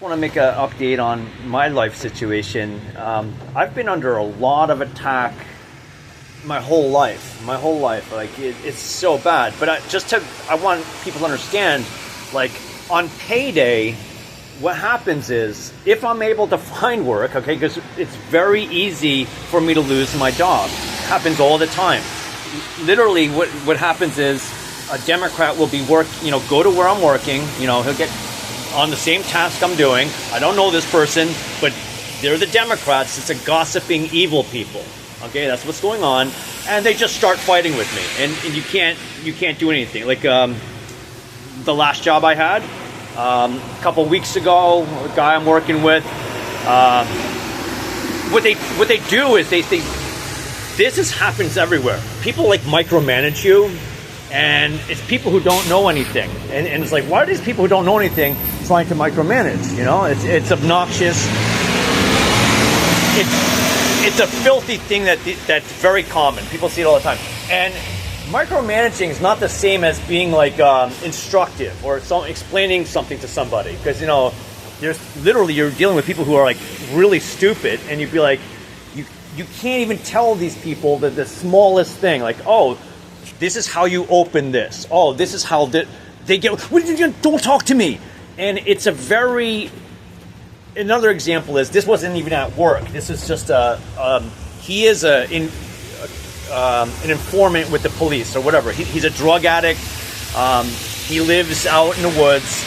I want to make an update on my life situation. I've been under a lot of attack my whole life. Like it's so bad. But I want people to understand, like on payday, what happens is if I'm able to find work, okay, because it's very easy for me to lose my job. It happens all the time. Literally, what happens is a Democrat will go to where I'm working. He'll get on the same task I'm doing. I don't know this person, but they're the Democrats. It's a gossiping, evil people. Okay, that's what's going on, and they just start fighting with me, and you can't do anything. Like the last job I had a couple weeks ago, a guy I'm working with. What they do is this happens everywhere. People like micromanage you. And it's people who don't know anything. And it's like, why are these people who don't know anything trying to micromanage? It's obnoxious. It's a filthy thing that's very common. People see it all the time. And micromanaging is not the same as being like instructive or explaining something to somebody. Because, there's literally, you're dealing with people who are like really stupid, and you'd be like, you can't even tell these people that the smallest thing, like, oh, this is how you open this. Oh, this is how they get. Don't talk to me. And it's another example is this wasn't even at work. This is just he is an informant with the police or whatever. He's a drug addict. He lives out in the woods.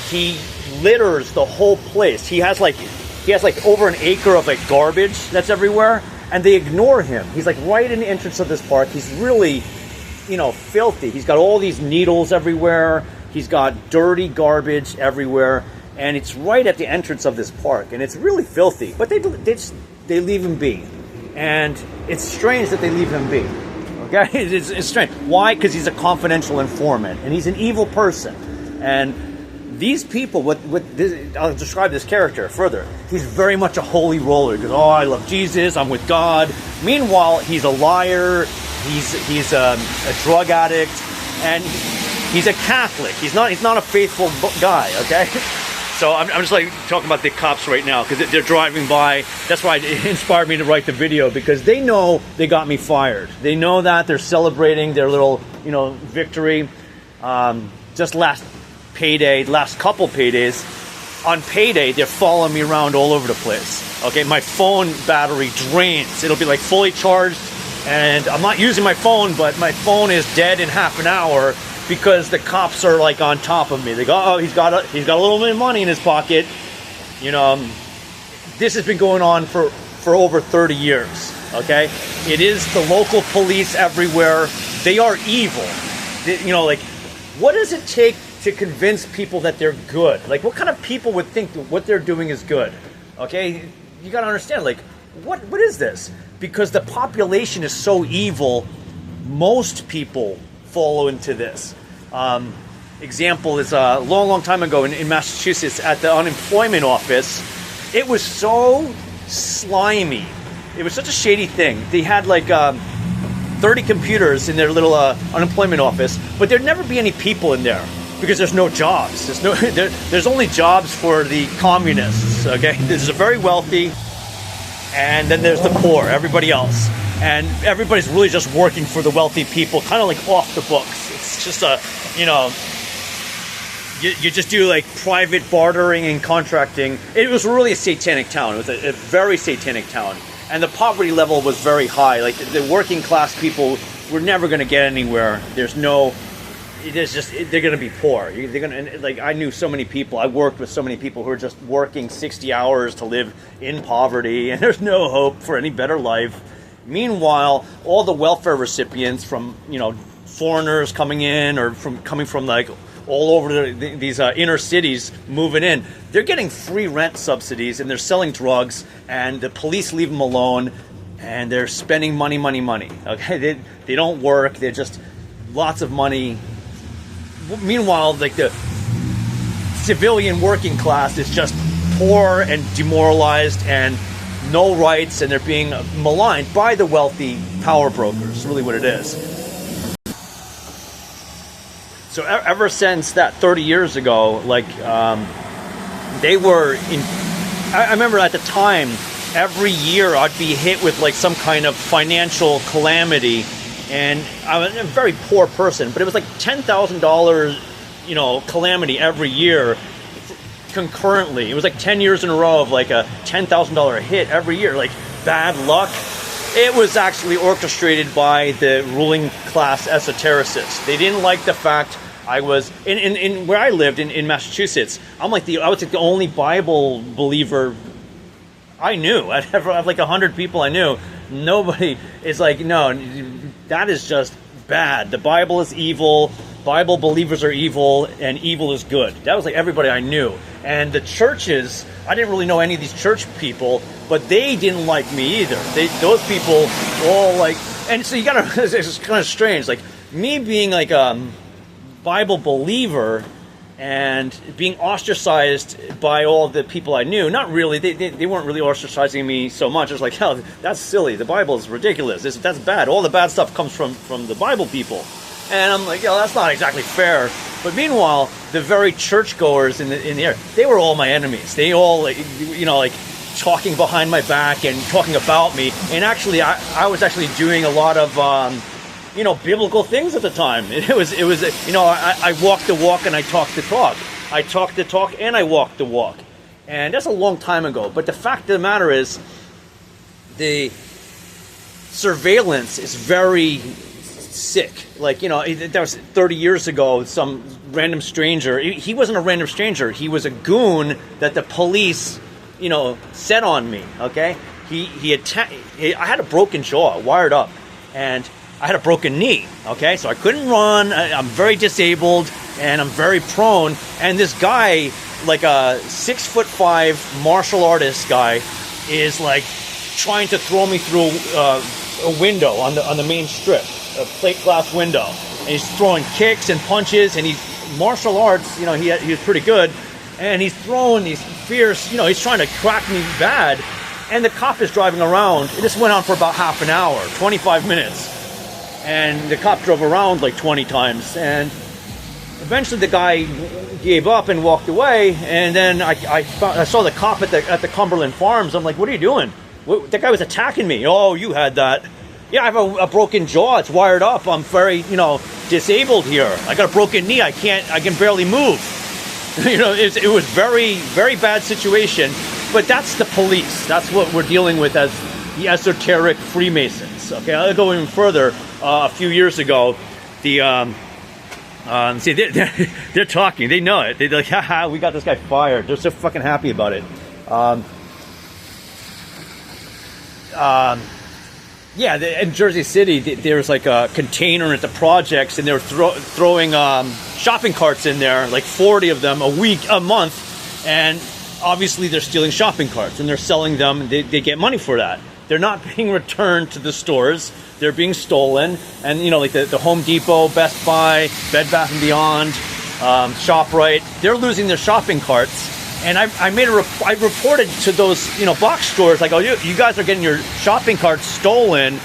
He litters the whole place. He has like over an acre of like garbage that's everywhere, and they ignore him. He's like right in the entrance of this park. He's really filthy. He's got all these needles everywhere. He's got dirty garbage everywhere, and it's right at the entrance of this park, and it's really filthy. But they leave him be, and it's strange that they leave him be. Okay, it's strange. Why? Because he's a confidential informant, and he's an evil person. And these people, I'll describe this character further. He's very much a holy roller. He goes, "Oh, I love Jesus. I'm with God." Meanwhile, he's a liar. He's a drug addict, and he's a Catholic. He's not a faithful guy. Okay, so I'm just like talking about the cops right now because they're driving by. That's why it inspired me to write the video, because they know they got me fired. They know that they're celebrating their little victory. Just last couple paydays. On payday, they're following me around all over the place. Okay, my phone battery drains. It'll be like fully charged. And I'm not using my phone, but my phone is dead in half an hour because the cops are like on top of me. They go, "Oh, he's got a little bit of money in his pocket." This has been going on for over 30 years. Okay, it is the local police everywhere. They are evil. What does it take to convince people that they're good? Like, what kind of people would think that what they're doing is good? Okay, you got to understand. Like, what is this? Because the population is so evil, most people follow into this. Example is a long time ago in Massachusetts at the unemployment office. It was so slimy. It was such a shady thing. They had like 30 computers in their little unemployment office, but there'd never be any people in there because there's no jobs. There's only jobs for the communists. Okay, this is a very wealthy. And then there's the poor, everybody else. And everybody's really just working for the wealthy people, kind of like off the books. It's just you just do like private bartering and contracting. It was really a satanic town. It was a very satanic town. And the poverty level was very high. Like the working class people were never going to get anywhere. They're going to be poor. I knew so many people. I worked with so many people who are just working 60 hours to live in poverty, and there's no hope for any better life. Meanwhile, all the welfare recipients from foreigners coming in or coming from like all over these inner cities moving in, they're getting free rent subsidies, and they're selling drugs, and the police leave them alone, and they're spending money. Okay, they don't work. They're just lots of money. Meanwhile, like the civilian working class is just poor and demoralized and no rights, and they're being maligned by the wealthy power brokers. Really what it is. So ever since that 30 years ago, like they were in. I remember at the time, every year I'd be hit with like some kind of financial calamity, and I was a very poor person, but it was like $10,000, calamity every year concurrently. It was like 10 years in a row of like a $10,000 hit every year, like bad luck. It was actually orchestrated by the ruling class esotericists. They didn't like the fact I was in where I lived in Massachusetts. I was like the only Bible believer I knew. I have like 100 people I knew. Nobody is like, no, that is just bad. The Bible is evil. Bible believers are evil, and evil is good. That was like everybody I knew. And the churches, I didn't really know any of these church people, but they didn't like me either. Those people all like, and so you gotta, it's kind of strange. Like me being like a Bible believer and being ostracized by all the people I knew. Not really. They weren't really ostracizing me so much. It was like, hell, that's silly. The Bible is ridiculous. That's bad. All the bad stuff comes from the Bible people. And I'm like, that's not exactly fair. But meanwhile, the very churchgoers in the area, they were all my enemies. They all, like talking behind my back and talking about me. And actually, I was actually doing a lot of, biblical things at the time. It was, I walked the walk and I talked the talk. I talked the talk and I walked the walk. And that's a long time ago. But the fact of the matter is, the surveillance is very sick. Like, that was 30 years ago, some random stranger. He wasn't a random stranger. He was a goon that the police, set on me, okay? He attacked. I had a broken jaw, wired up, and I had a broken knee, okay? So I couldn't run. I'm very disabled, and I'm very prone. And this guy, like a 6'5" martial artist guy, is like trying to throw me through a window on the main strip, a plate glass window. And he's throwing kicks and punches, and he's martial arts. He was pretty good, and he's throwing these fierce. He's trying to crack me bad. And the cop is driving around. This went on for about half an hour, 25 minutes. And the cop drove around like 20 times. And eventually the guy gave up and walked away. And then I saw the cop at the Cumberland Farms. I'm like, what are you doing? That guy was attacking me. Oh, you had that. Yeah, I have a broken jaw. It's wired up. I'm very, disabled here. I got a broken knee. I can barely move. It was very, very bad situation. But that's the police. That's what we're dealing with as the esoteric Freemasons. Okay, I'll go even further. A few years ago, they're talking. They know it. They're like, haha, we got this guy fired. They're so fucking happy about it. In Jersey City, there was like a container at the projects, and they were throwing shopping carts in there, like 40 of them a month, and obviously they're stealing shopping carts and they're selling them. And they get money for that. They're not being returned to the stores. They're being stolen. And like the Home Depot, Best Buy, Bed Bath & Beyond, ShopRite, they're losing their shopping carts. And I reported to those, box stores, like, oh, you guys are getting your shopping carts stolen.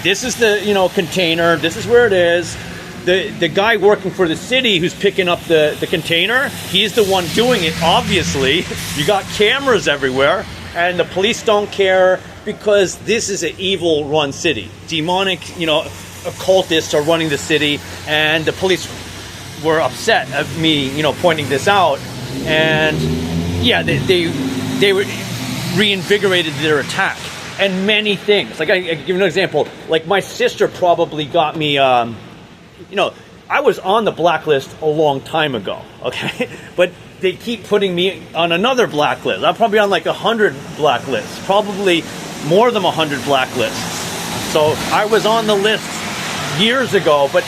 This is the, container. This is where it is. The guy working for the city who's picking up the container, he's the one doing it, obviously. You got cameras everywhere, and the police don't care because this is an evil-run city. Demonic, occultists are running the city, and the police were upset at me, pointing this out. And yeah, they reinvigorated their attack, and many things. Like I give you an example. Like my sister probably got me. I was on the blacklist a long time ago. Okay, but they keep putting me on another blacklist. I'm probably on like 100 blacklists, probably more than 100 blacklists. So I was on the list years ago, but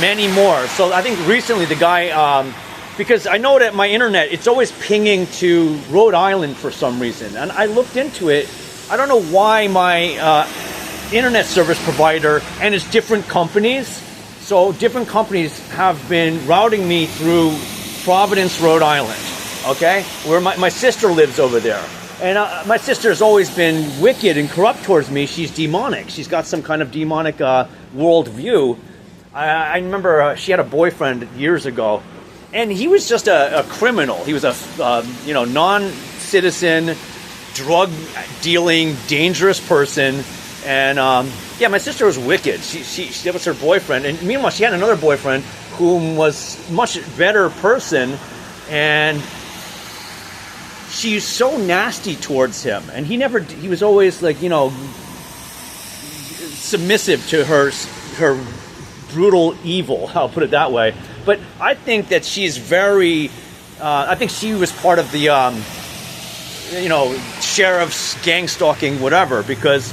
many more. So I think recently the guy. Because I know that my internet, it's always pinging to Rhode Island for some reason. And I looked into it. I don't know why my internet service provider, and it's different companies. So different companies have been routing me through Providence, Rhode Island, okay? Where my sister lives over there. And my sister has always been wicked and corrupt towards me. She's demonic. She's got some kind of demonic world view. I remember she had a boyfriend years ago. And he was just a criminal. He was a non-citizen, drug-dealing, dangerous person. And my sister was wicked. That was her boyfriend. And meanwhile, she had another boyfriend whom was a much better person. And she's so nasty towards him. And he was always like, submissive to her brutal evil. I'll put it that way. But I think that she's very, I think she was part of the, sheriff's gang stalking, whatever, because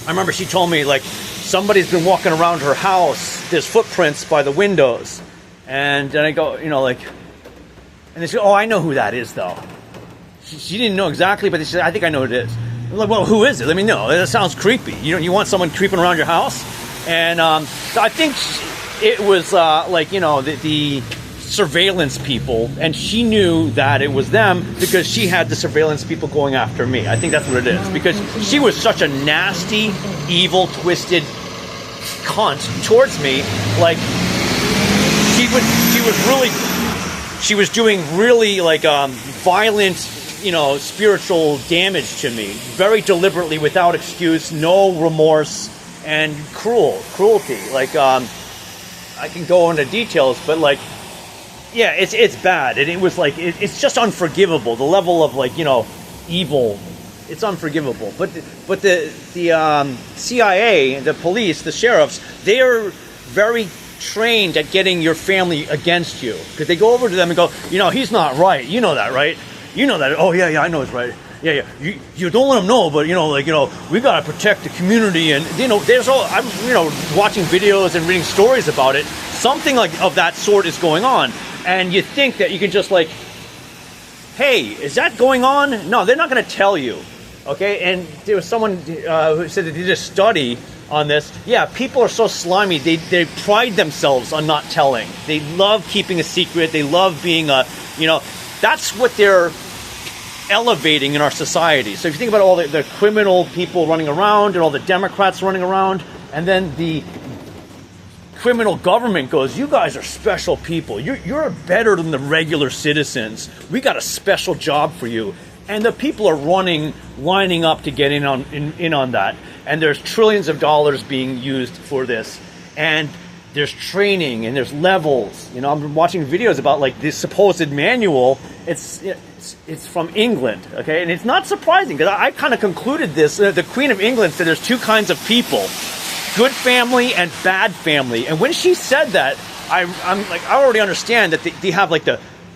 I remember she told me, like, somebody's been walking around her house, there's footprints by the windows. And then I go, and they say, oh, I know who that is, though. She didn't know exactly, but she said, I think I know who it is. I'm like, well, who is it? Let me know. That sounds creepy. You want someone creeping around your house? And so I think it was the surveillance people, and she knew that it was them because she had the surveillance people going after me. I think that's what it is, because she was such a nasty, evil, twisted cunt towards me. Like, she was doing really violent, spiritual damage to me, very deliberately, without excuse, no remorse, and cruelty. Like, I can go into details, but it's bad, and it was it's just unforgivable. The level of evil, it's unforgivable. But the CIA, the police, the sheriffs, they are very trained at getting your family against you, because they go over to them and go, he's not right. You know that, right? You know that. Oh yeah, I know it's right. Yeah. You don't let them know, but we gotta protect the community, and there's all. I'm watching videos and reading stories about it. Something of that sort is going on, and you think that you can just hey, is that going on? No, they're not going to tell you. Okay, and there was someone who said that they did a study on this. Yeah, people are so slimy. They pride themselves on not telling. They love keeping a secret. They love being that's what they're elevating in our society. So if you think about all the criminal people running around and all the Democrats running around, and then the criminal government goes, you guys are special people. You're better than the regular citizens. We got a special job for you. And the people are lining up to get in on that. And there's trillions of dollars being used for this. And there's training and there's levels. I'm watching videos about this supposed manual. It's from England, okay? And it's not surprising, because I kind of concluded this. The Queen of England said there's two kinds of people: good family and bad family. And when she said that, I already understand that they have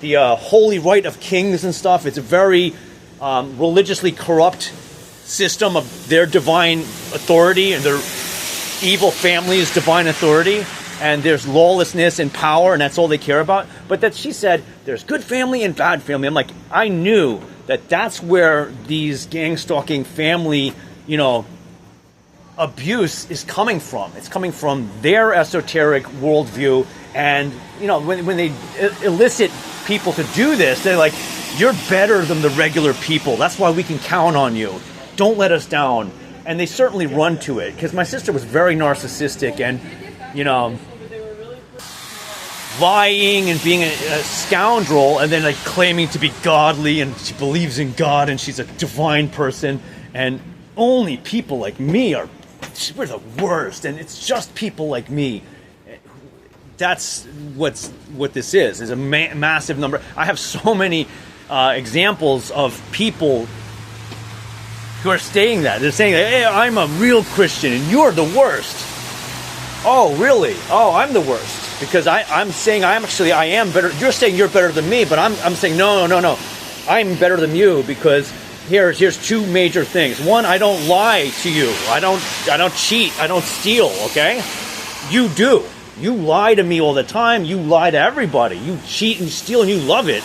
the holy right of kings and stuff. It's a very religiously corrupt system of their divine authority, and their evil family's divine authority. And there's lawlessness and power, and that's all they care about. But that she said there's good family and bad family. I'm like, I knew that's where these gang stalking family, abuse is coming from. It's coming from their esoteric worldview. And, when they elicit people to do this, they're like, you're better than the regular people. That's why we can count on you. Don't let us down. And they certainly run to it, because my sister was very narcissistic and, lying and being a scoundrel, and then claiming to be godly, and she believes in God and she's a divine person, and only people like me we're the worst, and it's just people like me. That's what this is a massive number. I have so many examples of people who are saying that. They're saying, hey, I'm a real Christian and you're the worst. Oh, really? Oh, I'm the worst. Because I'm saying I am better. You're saying you're better than me, but I'm saying no. I'm better than you, because here's two major things. One, I don't lie to you. I don't cheat. I don't steal, okay? You do. You lie to me all the time. You lie to everybody. You cheat and steal, and you love it.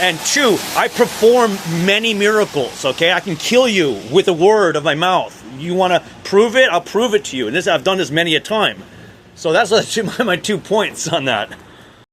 And two, I perform many miracles, okay? I can kill you with a word of my mouth. You want to prove it? I'll prove it to you. And I've done this many a time. So that's my 2 points on that.